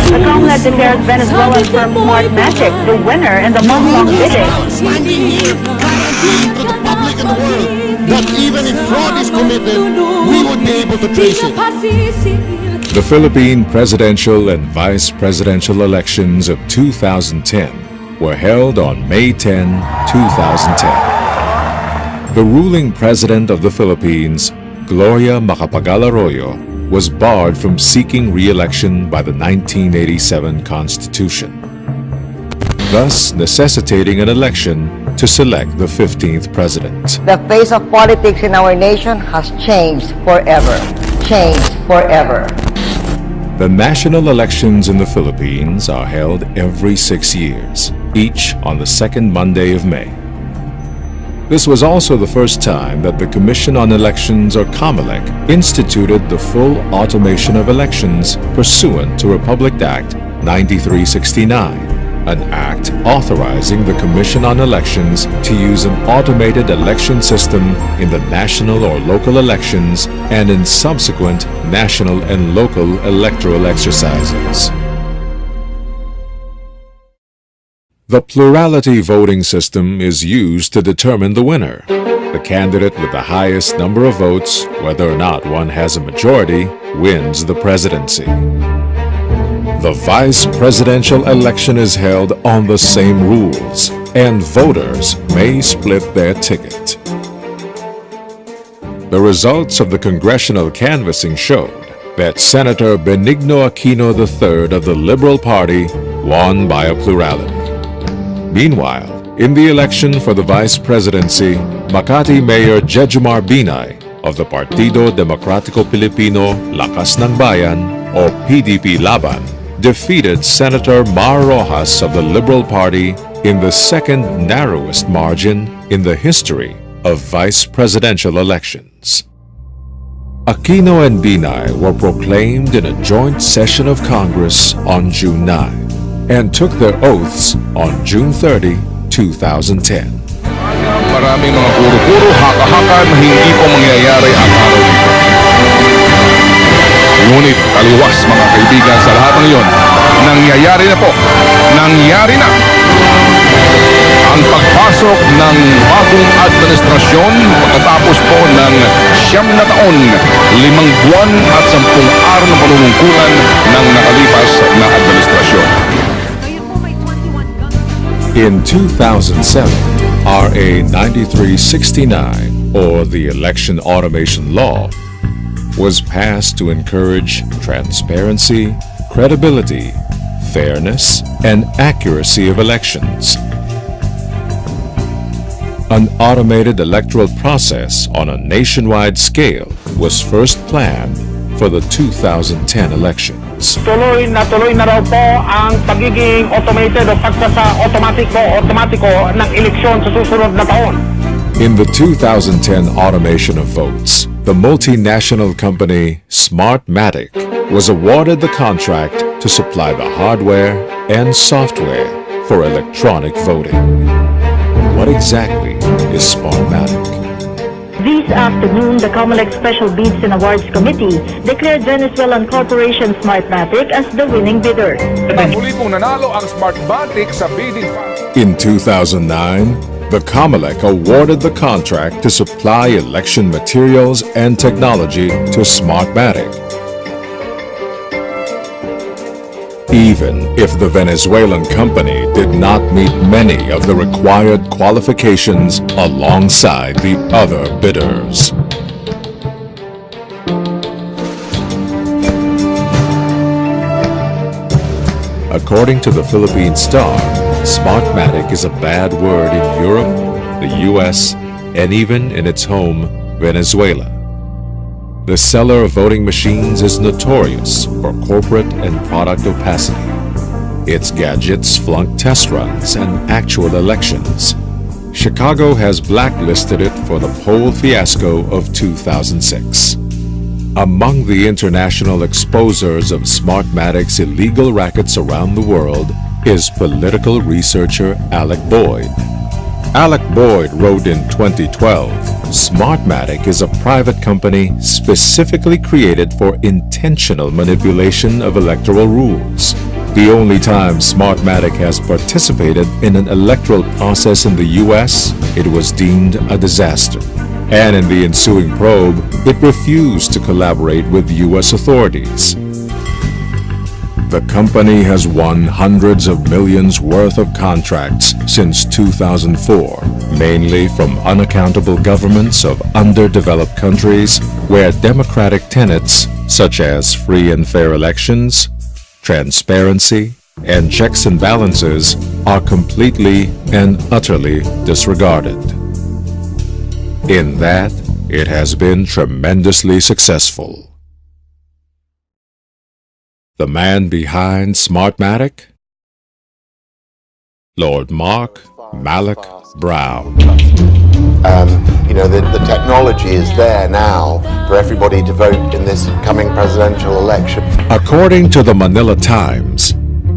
The COMELEC declared Venezuela's firm Smart Magic the winner in the month-long bidding. Guaranteeing to the public and the world that even if fraud is committed, we would be able to trace it. The Philippine presidential and vice presidential elections of 2010 were held on May 10, 2010. The ruling president of the Philippines, Gloria Macapagal-Arroyo, was barred from seeking re-election by the 1987 Constitution, thus necessitating an election to select the 15th president. The face of politics in our nation has changed forever. Changed forever. The national elections in the Philippines are held every 6 years, each on the second Monday of May. This was also the first time that the Commission on Elections, or COMELEC, instituted the full automation of elections pursuant to Republic Act 9369, an act authorizing the Commission on Elections to use an automated election system in the national or local elections and in subsequent national and local electoral exercises. The plurality voting system is used to determine the winner. The candidate with the highest number of votes, whether or not one has a majority, wins the presidency. The vice presidential election is held on the same rules, and voters may split their ticket. The results of the congressional canvassing showed that Senator Benigno Aquino III of the Liberal Party won by a plurality. Meanwhile, in the election for the vice presidency, Makati Mayor Jejomar Binay of the Partido Demokratiko Pilipino Lakas ng Bayan, or PDP Laban, defeated Senator Mar Rojas of the Liberal Party in the second narrowest margin in the history of vice presidential elections. Aquino and Binay were proclaimed in a joint session of Congress on June 9 and took their oaths on June 30, 2010. Maraming mga puro-puro, haka-haka na hindi po mangyayari ang araw nito. Ngunit taliwas mga kaibigan sa lahat ng iyon, nangyayari na po, nangyari na ang pagpasok ng bagong administrasyon pagkatapos po ng 9 na taon, 5 buwan at 10 araw ng panunungkulan ng nakalipas na administrasyon. In 2007, RA 9369, or the Election Automation Law, was passed to encourage transparency, credibility, fairness, and accuracy of elections. An automated electoral process on a nationwide scale was first planned for the 2010 elections. Tuloy na raw po ang pagiging automated o automatiko ng eleksyon sa susunod na taon. In the 2010 automation of votes, the multinational company Smartmatic was awarded the contract to supply the hardware and software for electronic voting. What exactly is Smartmatic? This afternoon, the COMELEC Special Bids and Awards Committee declared Venezuelan corporation Smartmatic as the winning bidder. Muli pong nanalo ang Smartmatic sa bidding. In 2009, the COMELEC awarded the contract to supply election materials and technology to Smartmatic. Even if the Venezuelan company did not meet many of the required qualifications alongside the other bidders. According to the Philippine Star, Smartmatic is a bad word in Europe, the US, and even in its home, Venezuela. The seller of voting machines is notorious for corporate and product opacity. Its gadgets flunk test runs and actual elections. Chicago has blacklisted it for the poll fiasco of 2006. Among the international exposers of Smartmatic's illegal rackets around the world is political researcher Alec Boyd. Alec Boyd wrote in 2012, Smartmatic is a private company specifically created for intentional manipulation of electoral rules. The only time Smartmatic has participated in an electoral process in the U.S., it was deemed a disaster. And in the ensuing probe, it refused to collaborate with U.S. authorities. The company has won hundreds of millions worth of contracts since 2004, mainly from unaccountable governments of underdeveloped countries where democratic tenets such as free and fair elections, transparency, and checks and balances are completely and utterly disregarded. In that, it has been tremendously successful. The man behind Smartmatic? Lord Mark Malloch Brown. The technology is there now for everybody to vote in this coming presidential election. According to the Manila Times,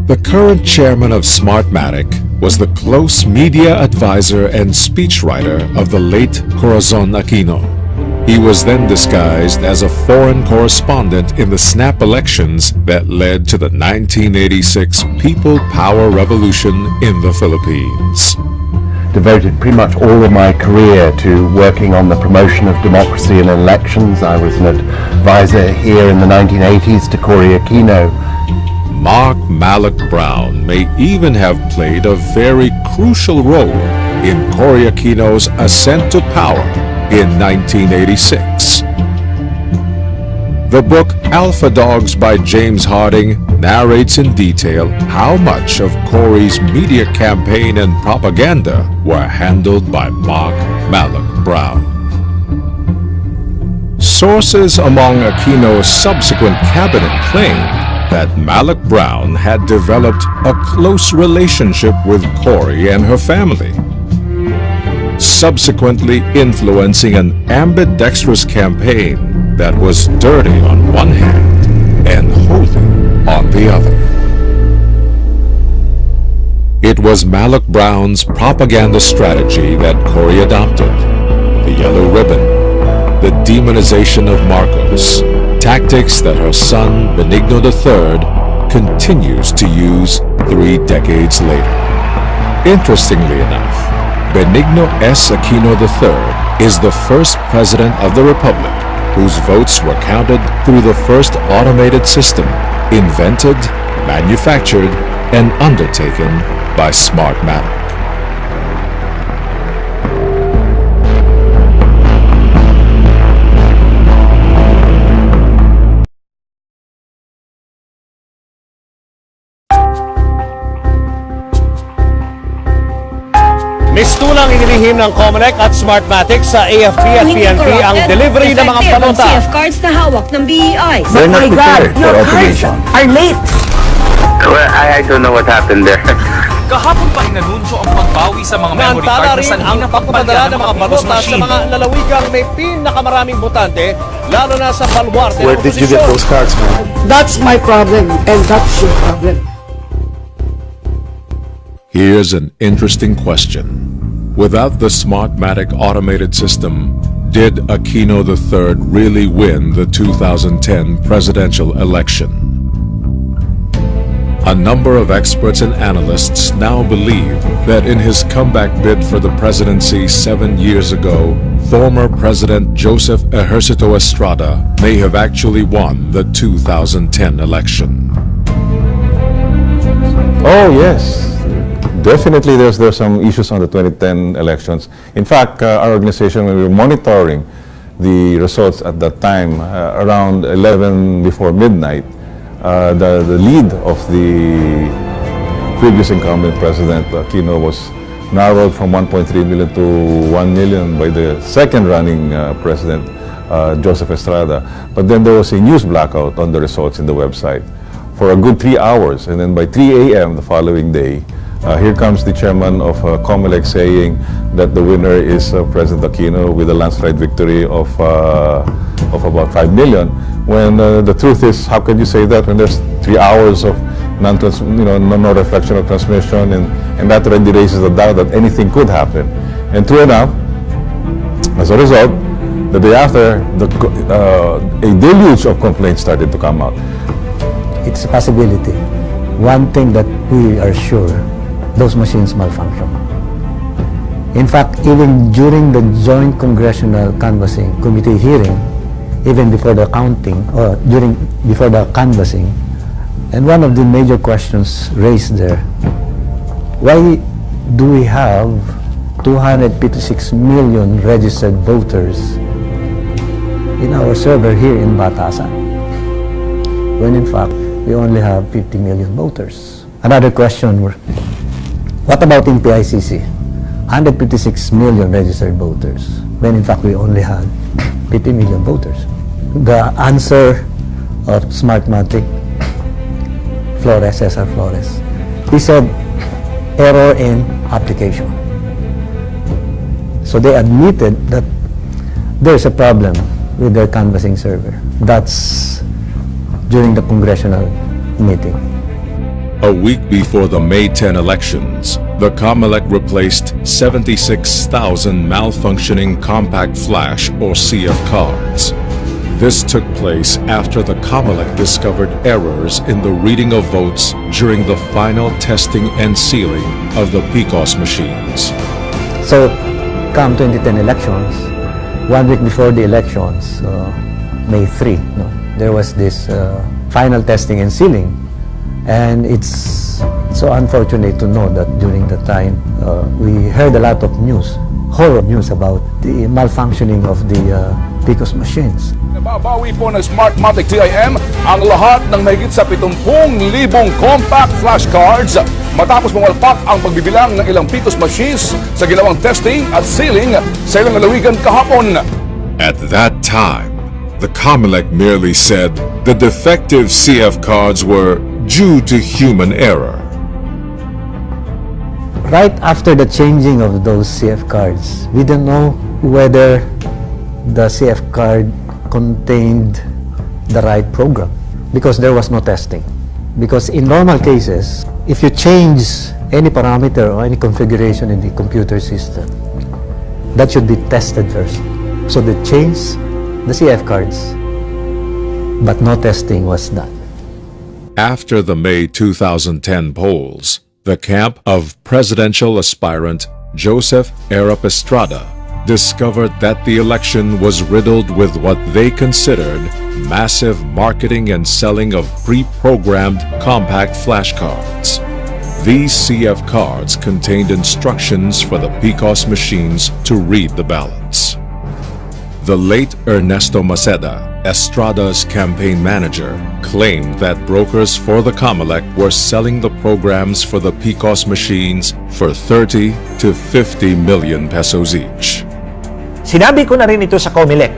the current chairman of Smartmatic was the close media advisor and speechwriter of the late Corazon Aquino. He was then disguised as a foreign correspondent in the snap elections that led to the 1986 People Power Revolution in the Philippines. Devoted pretty much all of my career to working on the promotion of democracy in elections. I was an advisor here in the 1980s to Cory Aquino. Mark Malloch Brown may even have played a very crucial role in Cory Aquino's ascent to power in 1986. The book Alpha Dogs by James Harding narrates in detail how much of Cory's media campaign and propaganda were handled by Mark Malloch Brown. Sources among Aquino's subsequent cabinet claimed that Malloch Brown had developed a close relationship with Cory and her family, subsequently influencing an ambidextrous campaign that was dirty on one hand and holy on the other. It was Malloch Brown's propaganda strategy that Cory adopted: the yellow ribbon, the demonization of Marcos, tactics that her son Benigno III continues to use 3 decades later. Interestingly enough, Benigno S. Aquino III is the first president of the Republic whose votes were counted through the first automated system invented, manufactured, and undertaken by Smartmatic. Mistulang inilihim ng Comelec at Smartmatic sa AFP at PNP ang delivery ng mga balota. CF cards na hawak ng BEI. They're not prepared for automation. Are late. Well, I don't know what happened there. Kahapon pa inanunsyo ang pagbawi sa mga memory Naantala card na rin sanhi ang ng pagpapadala ng mga balota sa mga lalawigang may pinakamaraming botante, lalo na sa baluarte ng oposisyon. cards, man? That's my problem and that's your problem. Here's an interesting question. Without the Smartmatic automated system, did Aquino III really win the 2010 presidential election? A number of experts and analysts now believe that in his comeback bid for the presidency 7 years ago, former President Joseph Ejercito Estrada may have actually won the 2010 election. Oh, yes. Definitely there's some issues on the 2010 elections. In fact, our organization, when we were monitoring the results at that time, around 11 before midnight, the lead of the previous incumbent President Aquino was narrowed from 1.3 million to 1 million by the second running President Joseph Estrada. But then there was a news blackout on the results in the website for a good 3 hours, and then by 3 a.m. the following day, here comes the chairman of Comelec saying that the winner is President Aquino with a landslide victory of about 5 million. When the truth is, how can you say that when there's 3 hours of no reflection of transmission, and that already raises the doubt that anything could happen. And true enough, As a result, the day after, a deluge of complaints started to come out. It's a possibility. One thing that we are sure, those machines malfunction. In fact, even during the Joint Congressional Canvassing Committee hearing, even before the counting, or before the canvassing, and one of the major questions raised there, why do we have 256 million registered voters in our server here in Batasan, when in fact, we only have 50 million voters? Another question, what about in PICC? 156 million registered voters, when in fact we only had 50 million voters. The answer of Smartmatic, Cesar Flores, he said, error in application. So they admitted that there's a problem with their canvassing server. That's during the congressional meeting. A week before the May 10 elections, the COMELEC replaced 76,000 malfunctioning compact flash or CF cards. This took place after the COMELEC discovered errors in the reading of votes during the final testing and sealing of the PCOS machines. So, come 2010 elections, 1 week before the elections, May 3, there was this final testing and sealing. And it's so unfortunate to know that during the time, we heard a lot of news, horror news about the malfunctioning of the PCOS machines. Nababawi po ng Smartmatic TIM ang lahat ng mahigit sa 70,000 compact flashcards matapos mawalpak ang pagbibilang ng ilang PCOS machines sa ginawang testing at sealing sa ilang lalawigan kahapon. At that time, the COMELEC merely said the defective CF cards were due to human error. Right after the changing of those CF cards, we don't know whether the CF card contained the right program because there was no testing. Because in normal cases, if you change any parameter or any configuration in the computer system, that should be tested first. So they changed the CF cards, but no testing was done. After the May 2010 polls, the camp of presidential aspirant Joseph Arap Estrada discovered that the election was riddled with what they considered massive marketing and selling of pre-programmed compact flashcards. These CF cards contained instructions for the PCOS machines to read the ballots. The late Ernesto Maceda, Estrada's campaign manager, claimed that brokers for the COMELEC were selling the programs for the PCOS machines for 30 to 50 million pesos each. Sinabi ko na rin ito sa COMELEC,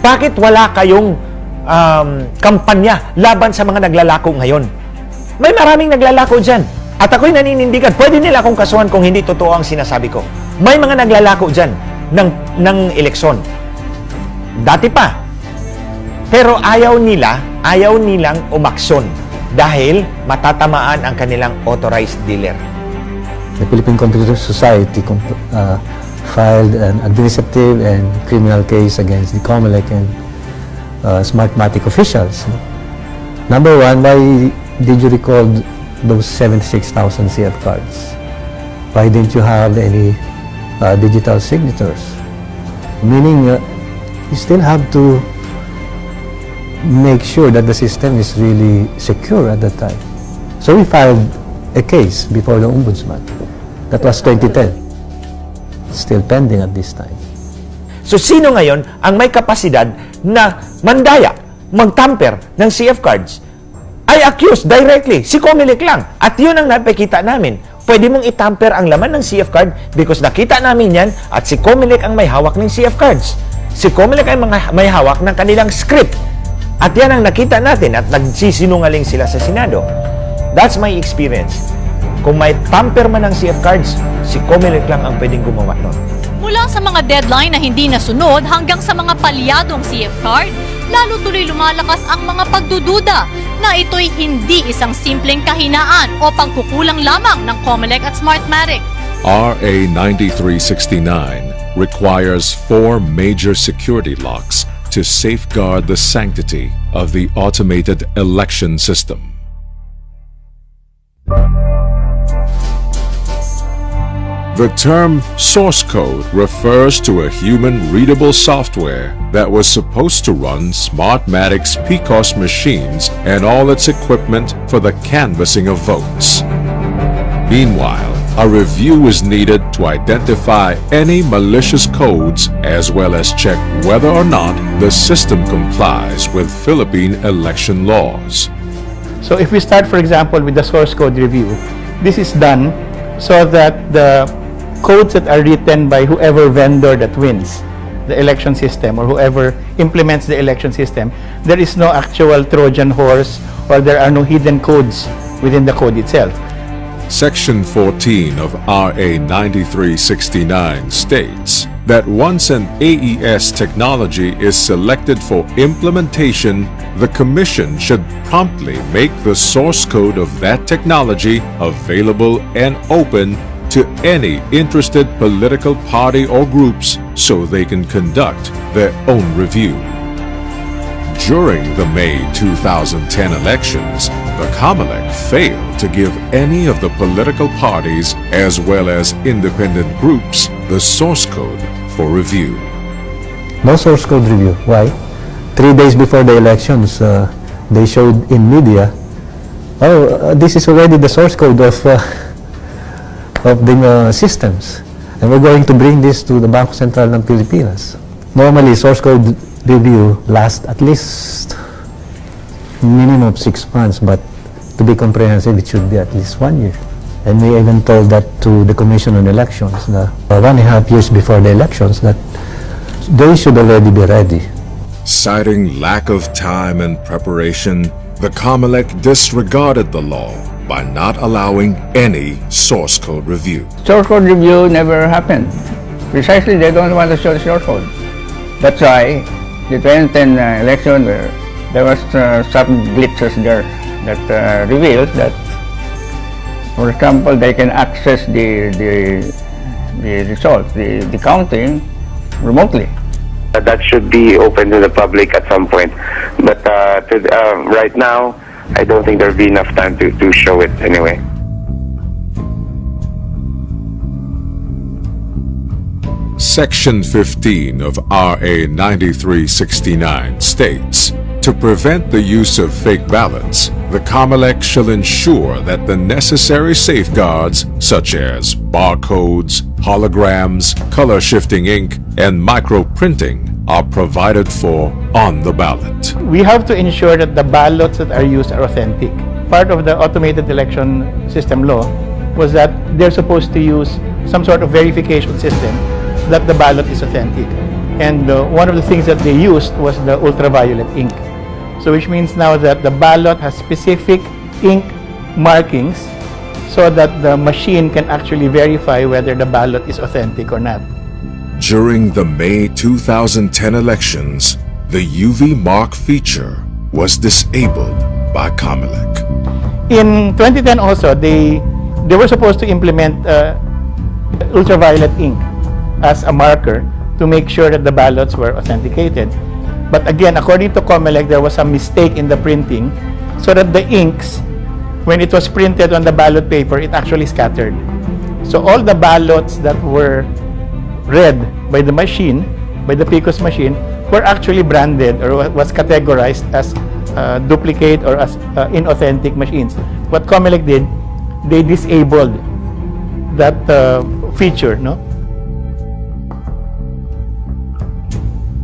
bakit wala kayong kampanya laban sa mga naglalako ngayon? May maraming naglalako dyan. At ako'y naninindigan, pwede nila akong kasuhan kung hindi totoo ang sinasabi ko. May mga naglalako dyan ng eleksyon. Dati pa. Pero ayaw nilang umaksyon dahil matatamaan ang kanilang authorized dealer. The Philippine Computer Society filed an administrative and criminal case against the COMELEC and Smartmatic officials. Number one, why did you record those 76,000 CF cards? Why didn't you have any digital signatures? Meaning, you still have to make sure that the system is really secure at that time. So we filed a case before the Ombudsman. That was 2010. Still pending at this time. So sino ngayon ang may kapasidad na mandaya, magtamper ng CF cards? I accuse directly, si COMELEC lang. At yun ang napakita namin. Pwede mong itamper ang laman ng CF card because nakita namin yan at si COMELEC ang may hawak ng CF cards. Si COMELEC ay may hawak ng kanilang script. At yan ang nakita natin at nagsisinungaling sila sa Senado. That's my experience. Kung may tamper man ng CF cards, si COMELEC lang ang pwedeng gumawa nun. Mula sa mga deadline na hindi nasunod hanggang sa mga palyadong CF card, lalo tuloy lumalakas ang mga pagdududa na ito'y hindi isang simpleng kahinaan o pagkukulang lamang ng COMELEC at Smartmatic. RA 9369 requires 4 major security locks to safeguard the sanctity of the automated election system. The term source code refers to a human-readable software that was supposed to run Smartmatic's PCOS machines and all its equipment for the canvassing of votes. Meanwhile, a review is needed to identify any malicious codes as well as check whether or not the system complies with Philippine election laws. So if we start, for example, with the source code review, this is done so that the codes that are written by whoever vendor that wins the election system or whoever implements the election system, there is no actual Trojan horse or there are no hidden codes within the code itself. Section 14 of RA 9369 states that once an AES technology is selected for implementation, the Commission should promptly make the source code of that technology available and open to any interested political party or groups so they can conduct their own review. During the May 2010 elections, the COMELEC failed to give any of the political parties as well as independent groups the source code for review. No source code review. Why? 3 days before the elections, they showed in media, this is already the source code of the systems. And we're going to bring this to the Bangko Sentral ng Pilipinas. Normally, source code review lasts at least minimum of 6 months, but to be comprehensive, it should be at least 1 year. And we even told that to the Commission on Elections, 1.5 years before the elections, that they should already be ready. Citing lack of time and preparation, the COMELEC disregarded the law by not allowing any source code review. Source code review never happened. Precisely, they don't want to show the source code. That's why the 2010 election, there was some glitches there that revealed that, for example, they can access the results, the counting remotely. That should be open to the public at some point. But right now, I don't think there'll be enough time to show it anyway. Section 15 of RA 9369 states, to prevent the use of fake ballots, the COMELEC shall ensure that the necessary safeguards such as barcodes, holograms, color-shifting ink, and microprinting are provided for on the ballot. We have to ensure that the ballots that are used are authentic. Part of the automated election system law was that they're supposed to use some sort of verification system that the ballot is authentic. And one of the things that they used was the ultraviolet ink. So which means now that the ballot has specific ink markings so that the machine can actually verify whether the ballot is authentic or not. During the May 2010 elections, the UV mark feature was disabled by COMELEC. In 2010 also, they were supposed to implement ultraviolet ink as a marker to make sure that the ballots were authenticated. But again, according to COMELEC, there was some mistake in the printing so that the inks, when it was printed on the ballot paper, it actually scattered. So all the ballots that were read by the machine, by the PCOS machine, were actually branded or was categorized as duplicate or as inauthentic machines. What COMELEC did, they disabled that feature, no?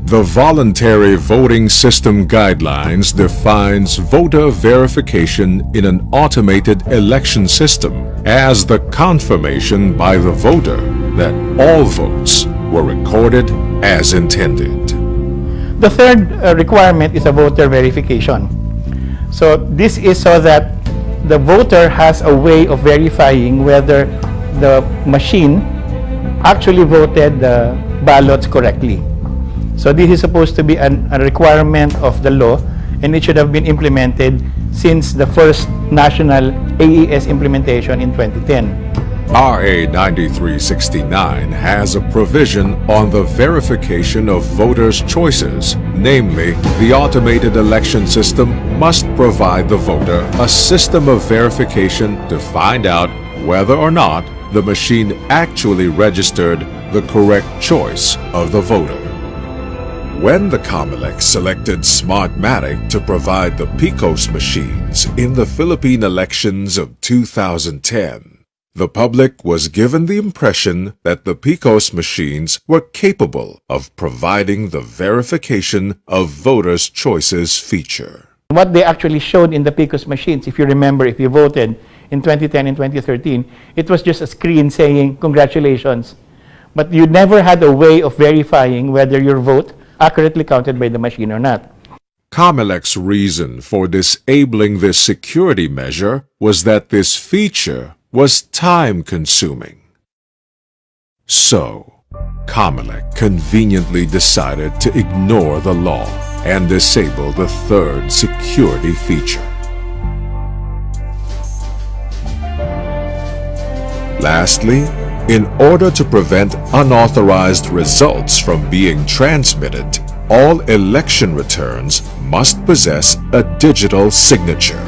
The Voluntary Voting System Guidelines defines voter verification in an automated election system as the confirmation by the voter that all votes were recorded as intended. The third requirement is a voter verification. So this is so that the voter has a way of verifying whether the machine actually voted the ballots correctly. So this is supposed to be a requirement of the law, and it should have been implemented since the first national AES implementation in 2010. RA 9369 has a provision on the verification of voters' choices. Namely, the automated election system must provide the voter a system of verification to find out whether or not the machine actually registered the correct choice of the voter. When the COMELEC selected Smartmatic to provide the PICOS machines in the Philippine elections of 2010, the public was given the impression that the PICOS machines were capable of providing the verification of voters' choices feature. What they actually showed in the PICOS machines, if you remember, if you voted in 2010 and 2013, it was just a screen saying, congratulations. But you never had a way of verifying whether your vote accurately counted by the machine or not. COMELEC's reason for disabling this security measure was that this feature was time-consuming. So, COMELEC conveniently decided to ignore the law and disable the third security feature. Lastly, in order to prevent unauthorized results from being transmitted, all election returns must possess a digital signature.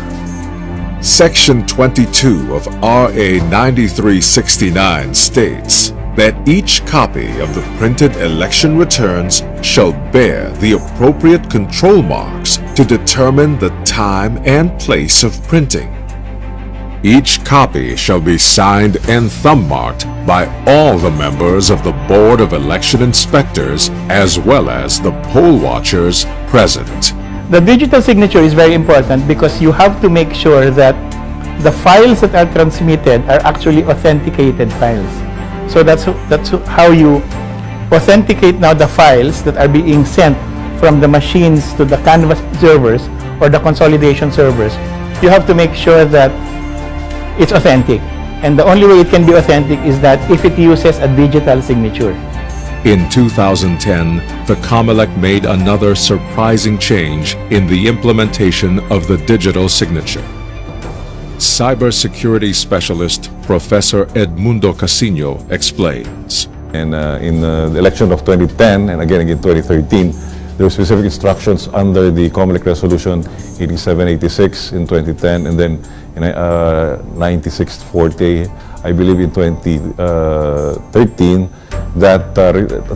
Section 22 of RA 9369 states that each copy of the printed election returns shall bear the appropriate control marks to determine the time and place of printing. Each copy shall be signed and thumb-marked by all the members of the Board of Election Inspectors as well as the poll watchers present. The digital signature is very important because you have to make sure that the files that are transmitted are actually authenticated files. So that's how you authenticate now the files that are being sent from the machines to the Canvas servers or the consolidation servers. You have to make sure that it's authentic. And the only way it can be authentic is that if it uses a digital signature. In 2010, the COMELEC made another surprising change in the implementation of the digital signature. Cybersecurity specialist Professor Edmundo Casino explains. And in the election of 2010 and again 2013, there were specific instructions under the COMELEC Resolution 8786 in 2010 and then in 9640, I believe in 2013, that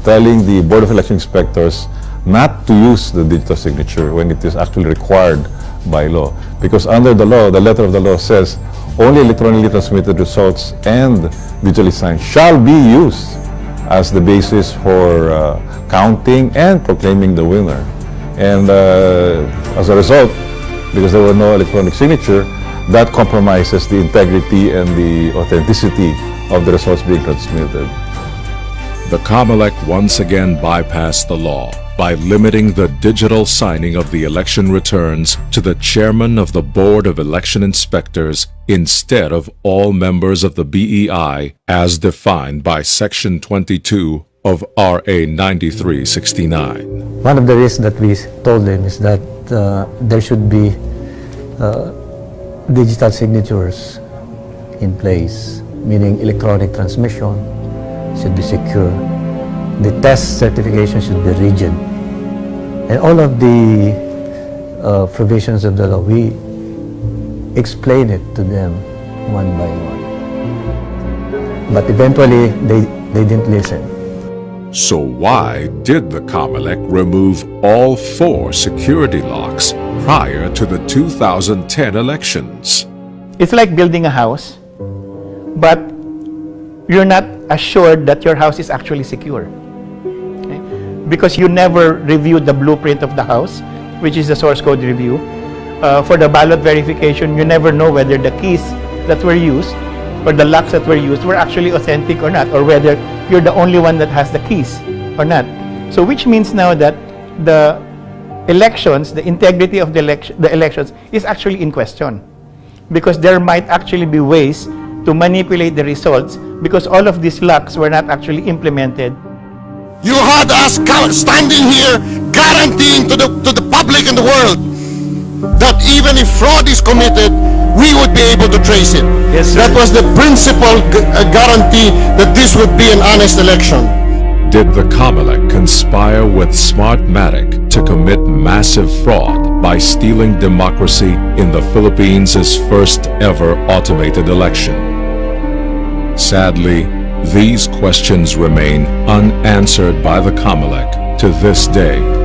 telling the Board of Election Inspectors not to use the digital signature when it is actually required by law. Because under the law, the letter of the law says only electronically transmitted results and digitally signed shall be used as the basis for counting and proclaiming the winner. And as a result, because there was no electronic signature, that compromises the integrity and the authenticity of the results being transmitted. The COMELEC once again bypassed the law by limiting the digital signing of the election returns to the chairman of the Board of Election Inspectors instead of all members of the BEI as defined by Section 22 of RA 9369. One of the reasons that we told them is that there should be digital signatures in place, meaning electronic transmission should be secure. The test certification should be rigid. And all of the provisions of the law, we explain it to them one by one. But eventually, they didn't listen. So why did the COMELEC remove all 4 security locks prior to the 2010 elections? It's like building a house, but you're not assured that your house is actually secure. Okay? Because you never reviewed the blueprint of the house, which is the source code review. For the ballot verification, you never know whether the keys that were used or the locks that were used were actually authentic or not, or whether you're the only one that has the keys or not. So which means now that the elections, the integrity of the elections is actually in question, because there might actually be ways to manipulate the results because all of these locks were not actually implemented. You had us standing here guaranteeing to the public and the world that even if fraud is committed, we would be able to trace it. Yes, sir. That was the principal guarantee that this would be an honest election. Did the COMELEC conspire with Smartmatic to commit massive fraud by stealing democracy in the Philippines' first ever automated election? Sadly, these questions remain unanswered by the COMELEC to this day.